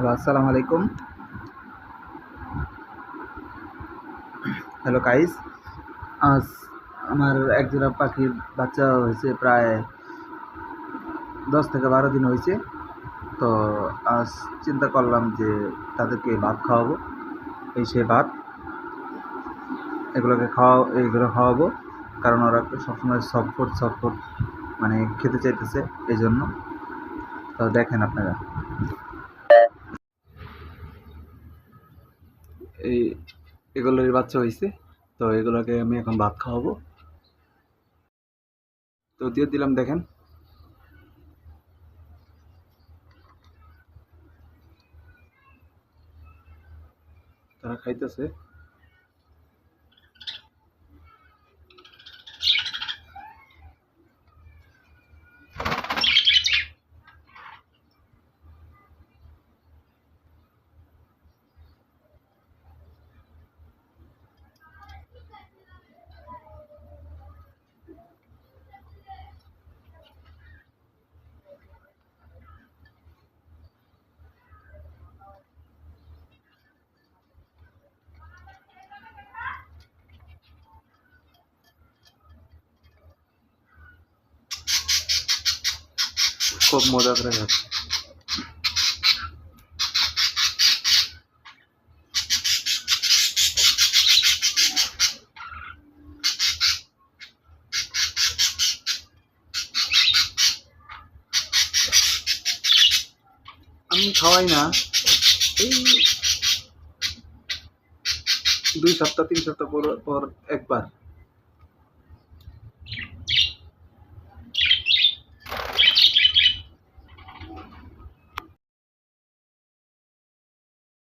Hello, আসসালামু আলাইকুম। Hello guys, আজ আমার একজোড়া পাখির বাচ্চা হয়েছে, প্রায় 10 থেকে 12 দিন হয়েছে। তো আজ চিন্তা করলাম যে তাদেরকে ভাত খাওয়াবো। এই সে ভাত, এগুলো খাওয়াবো, কারণ ওরা সবসময় সফট মানে খেতে চাইতেছে, এই জন্য। তো দেখেন আপনারা, এই এগুলোর বাচ্চা হয়েছে। তো এগুলোকে আমি এখন ভাত খাওয়াবো। তো দিয়ে দিলাম, দেখেন। তারা খাইতেছে। খুব মজা করে খাচ্ছে। আমি খাওয়াই না, এই 2 সপ্তাহ 3 সপ্তাহ পর পর একবার।